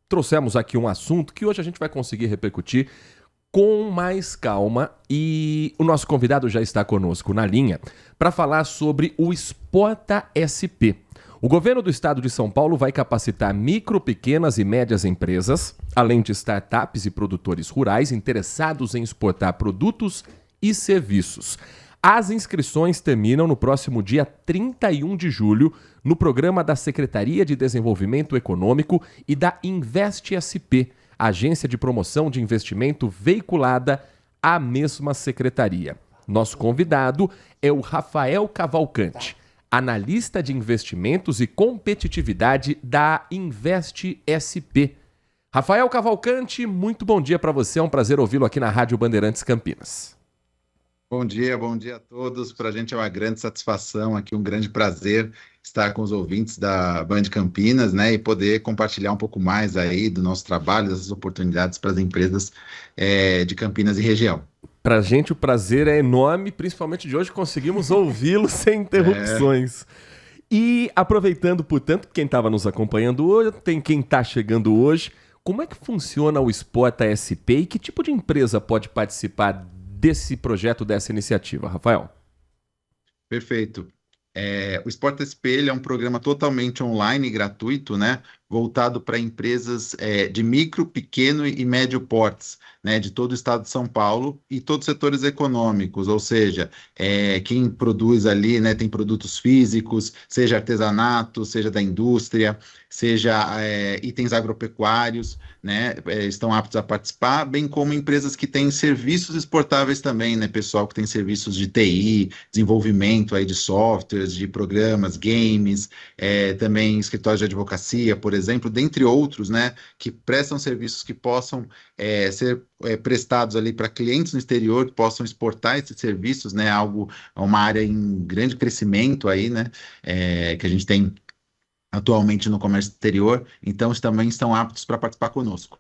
trouxemos aqui um assunto que hoje a gente vai conseguir repercutir com mais calma e o nosso convidado já está conosco na linha para falar sobre o Exporta SP. O governo do estado de São Paulo vai capacitar micro, pequenas e médias empresas, além de startups e produtores rurais interessados em exportar produtos e serviços. As inscrições terminam no próximo dia 31 de julho no programa da Secretaria de Desenvolvimento Econômico e da Invest SP, agência de promoção de investimento veiculada à mesma secretaria. Nosso convidado é o Rafael Cavalcante, analista de investimentos e competitividade da Invest SP. Rafael Cavalcante, muito bom dia para você, é um prazer ouvi-lo aqui na Rádio Bandeirantes Campinas. Bom dia a todos. Para a gente é uma grande satisfação aqui, um grande prazer estar com os ouvintes da Band Campinas, né, e poder compartilhar um pouco mais aí do nosso trabalho, dessas oportunidades para as empresas de Campinas e região. Para a gente o prazer é enorme, principalmente de hoje conseguimos ouvi-lo sem interrupções. E aproveitando, portanto, quem estava nos acompanhando hoje, tem quem está chegando hoje, como é que funciona o Exporta SP e que tipo de empresa pode participar desse projeto, dessa iniciativa, Rafael? Perfeito. O Exporta SP é um programa totalmente online e gratuito, né, voltado para empresas de micro, pequeno e médio portes, né, de todo o estado de São Paulo e todos os setores econômicos, ou seja, quem produz ali, né, tem produtos físicos, seja artesanato, seja da indústria, seja itens agropecuários, né, estão aptos a participar, bem como empresas que têm serviços exportáveis também, né, pessoal que tem serviços de TI, desenvolvimento aí de softwares, de programas, games, também escritórios de advocacia, por exemplo, dentre outros, né, que prestam serviços que possam ser prestados ali para clientes no exterior, que possam exportar esses serviços, né, uma área em grande crescimento aí, né, que a gente tem atualmente no comércio exterior, então também estão aptos para participar conosco.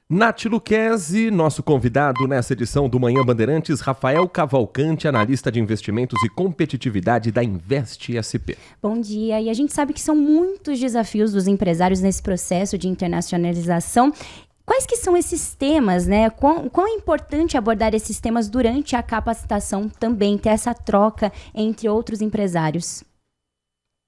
Nath Luquezzi, nosso convidado nessa edição do Manhã Bandeirantes, Rafael Cavalcante, analista de investimentos e competitividade da Invest SP. Bom dia, e a gente sabe que são muitos desafios dos empresários nesse processo de internacionalização. Quais que são esses temas, né? Quão é importante abordar esses temas durante a capacitação também, ter essa troca entre outros empresários?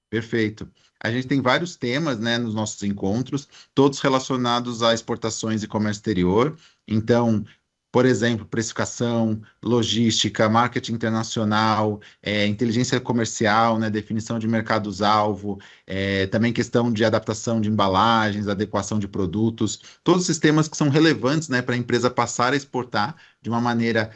Perfeito. A gente tem vários temas, né, nos nossos encontros, todos relacionados a exportações e comércio exterior. Então, por exemplo, precificação, logística, marketing internacional, inteligência comercial, né, definição de mercados-alvo, também questão de adaptação de embalagens, adequação de produtos, todos esses temas que são relevantes, né, para a empresa passar a exportar de uma maneira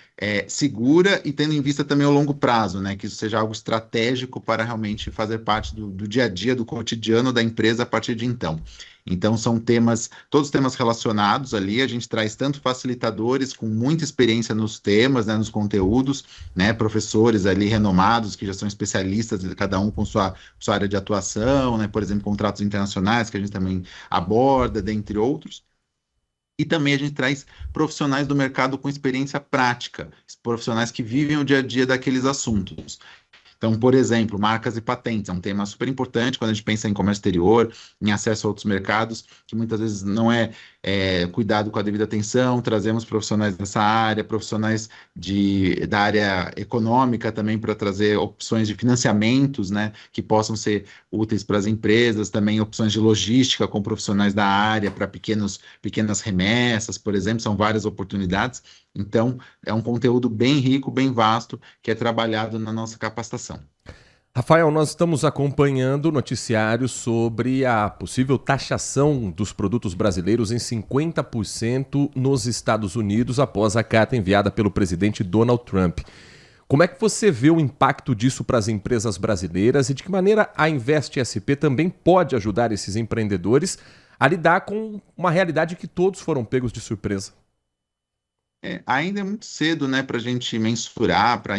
segura e tendo em vista também o longo prazo, né, que isso seja algo estratégico para realmente fazer parte do dia a dia, do cotidiano da empresa a partir de então. Então, são temas, todos temas relacionados ali, a gente traz tanto facilitadores com muita experiência nos temas, né, nos conteúdos, né, professores ali renomados, que já são especialistas, cada um com sua área de atuação, né, por exemplo, contratos internacionais, que a gente também aborda, dentre outros. E também a gente traz profissionais do mercado com experiência prática, profissionais que vivem o dia a dia daqueles assuntos. Então, por exemplo, marcas e patentes é um tema super importante quando a gente pensa em comércio exterior, em acesso a outros mercados, que muitas vezes não é cuidado com a devida atenção. Trazemos profissionais dessa área, profissionais da área econômica também para trazer opções de financiamentos, né, que possam ser úteis para as empresas, também opções de logística com profissionais da área para pequenas remessas, por exemplo, são várias oportunidades. Então, é um conteúdo bem rico, bem vasto, que é trabalhado na nossa capacitação. Rafael, nós estamos acompanhando noticiários sobre a possível taxação dos produtos brasileiros em 50% nos Estados Unidos após a carta enviada pelo presidente Donald Trump. Como é que você vê o impacto disso para as empresas brasileiras e de que maneira a Invest SP também pode ajudar esses empreendedores a lidar com uma realidade que todos foram pegos de surpresa? Ainda é muito cedo, né, para a gente mensurar, para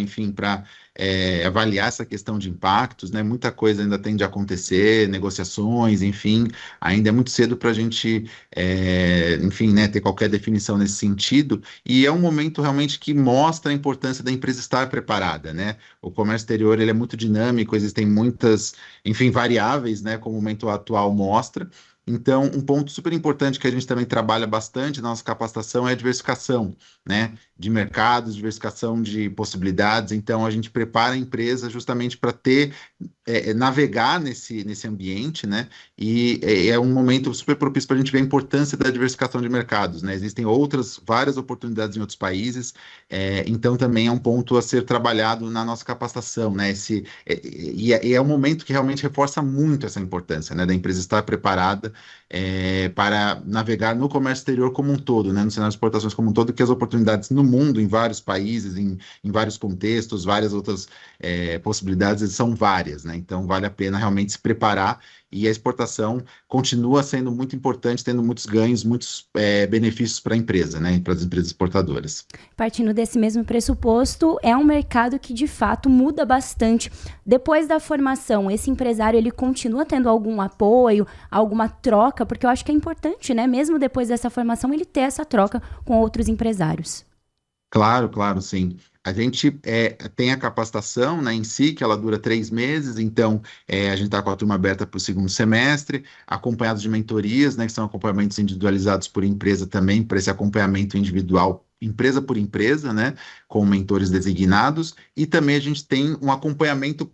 avaliar essa questão de impactos, né? Muita coisa ainda tem de acontecer, negociações, enfim, ainda é muito cedo para a gente, né, ter qualquer definição nesse sentido, e é um momento realmente que mostra a importância da empresa estar preparada, né? O comércio exterior, ele é muito dinâmico, existem muitas, enfim, variáveis, né, como o momento atual mostra, Então, um ponto super importante que a gente também trabalha bastante na nossa capacitação é a diversificação, né, de mercados, diversificação de possibilidades. Então, a gente prepara a empresa justamente para navegar nesse ambiente, né, e é um momento super propício para a gente ver a importância da diversificação de mercados, né. Existem várias oportunidades em outros países, então também é um ponto a ser trabalhado na nossa capacitação, né, e é um momento que realmente reforça muito essa importância, né, da empresa estar preparada para navegar no comércio exterior como um todo, né, no cenário de exportações como um todo, que as oportunidades no mundo, em vários países, em vários contextos, várias outras possibilidades, são várias, né, então vale a pena realmente se preparar, e a exportação continua sendo muito importante, tendo muitos ganhos, muitos benefícios para a empresa, né, para as empresas exportadoras. Partindo desse mesmo pressuposto, é um mercado que de fato muda bastante. Depois da formação, esse empresário ele continua tendo algum apoio, alguma troca, porque eu acho que é importante, né, mesmo depois dessa formação, ele ter essa troca com outros empresários. Claro, claro, sim. A gente tem a capacitação, né, em si, que ela dura 3 meses, então a gente está com a turma aberta para o segundo semestre, acompanhados de mentorias, né, que são acompanhamentos individualizados por empresa também, para esse acompanhamento individual, empresa por empresa, né, com mentores designados, e também a gente tem um acompanhamento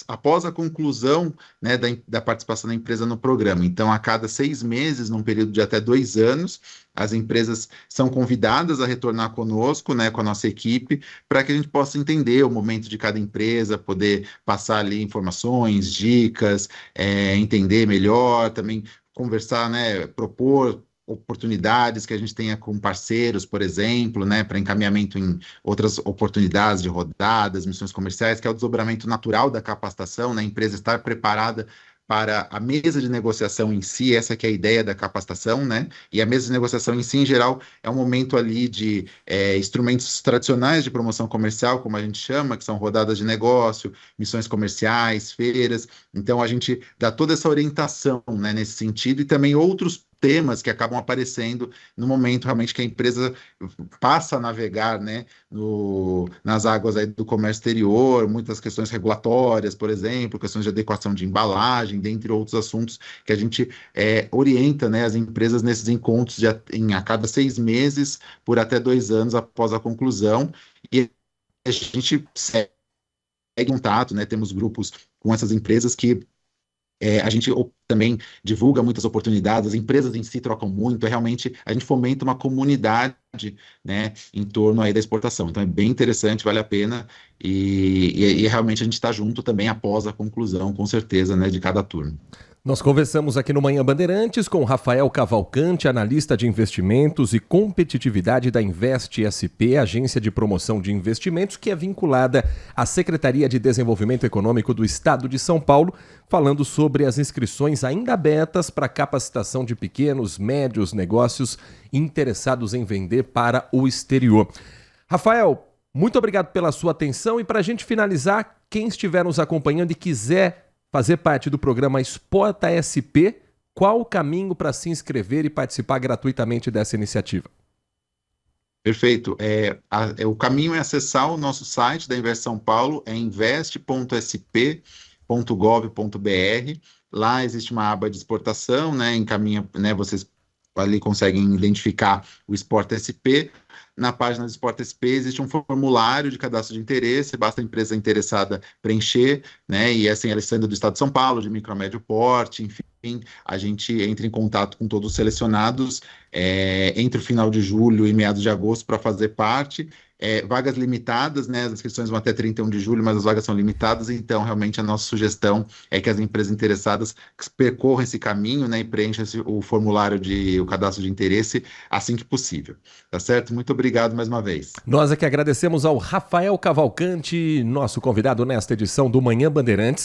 após a conclusão, né, da participação da empresa no programa. Então, a cada 6 meses, num período de até 2 anos, as empresas são convidadas a retornar conosco, né, com a nossa equipe, para que a gente possa entender o momento de cada empresa, poder passar ali informações, dicas, entender melhor, também conversar, né, propor oportunidades que a gente tenha com parceiros, por exemplo, né, para encaminhamento em outras oportunidades de rodadas, missões comerciais, que é o desdobramento natural da capacitação, né, a empresa estar preparada para a mesa de negociação em si, essa que é a ideia da capacitação, né? E a mesa de negociação em si, em geral, é um momento ali de instrumentos tradicionais de promoção comercial, como a gente chama, que são rodadas de negócio, missões comerciais, feiras. Então, a gente dá toda essa orientação, né, nesse sentido, e também outros temas que acabam aparecendo no momento realmente que a empresa passa a navegar, né, nas águas aí do comércio exterior, muitas questões regulatórias, por exemplo, questões de adequação de embalagem, dentre outros assuntos que a gente orienta, né, as empresas nesses encontros a cada 6 meses, por até 2 anos após a conclusão, e a gente segue contato, né, temos grupos com essas empresas que a gente também divulga muitas oportunidades, as empresas em si trocam muito, realmente a gente fomenta uma comunidade, né, em torno aí da exportação. Então é bem interessante, vale a pena, e realmente a gente está junto também após a conclusão, com certeza, né, de cada turno. Nós conversamos aqui no Manhã Bandeirantes com Rafael Cavalcante, analista de investimentos e competitividade da Invest SP, agência de promoção de investimentos que é vinculada à Secretaria de Desenvolvimento Econômico do Estado de São Paulo, falando sobre as inscrições ainda abertas para capacitação de pequenos, médios negócios interessados em vender para o exterior. Rafael, muito obrigado pela sua atenção, e para a gente finalizar, quem estiver nos acompanhando e quiser fazer parte do programa Exporta SP, qual o caminho para se inscrever e participar gratuitamente dessa iniciativa? Perfeito. O caminho é acessar o nosso site da Invest São Paulo, é invest.sp.gov.br. Lá existe uma aba de exportação, né? Encaminha, né? Vocês ali conseguem identificar o Exporta SP. Na página do Exporta SP existe um formulário de cadastro de interesse, basta a empresa interessada preencher, né? E assim, ela sendo do Estado de São Paulo, de micro a médio porte, enfim, a gente entra em contato com todos os selecionados entre o final de julho e meados de agosto para fazer parte. Vagas limitadas, né? As inscrições vão até 31 de julho, mas as vagas são limitadas, então realmente a nossa sugestão é que as empresas interessadas percorram esse caminho, né, e preencham o formulário o cadastro de interesse assim que possível. Tá certo? Muito obrigado mais uma vez. Nós é que agradecemos ao Rafael Cavalcante, nosso convidado nesta edição do Manhã Bandeirantes,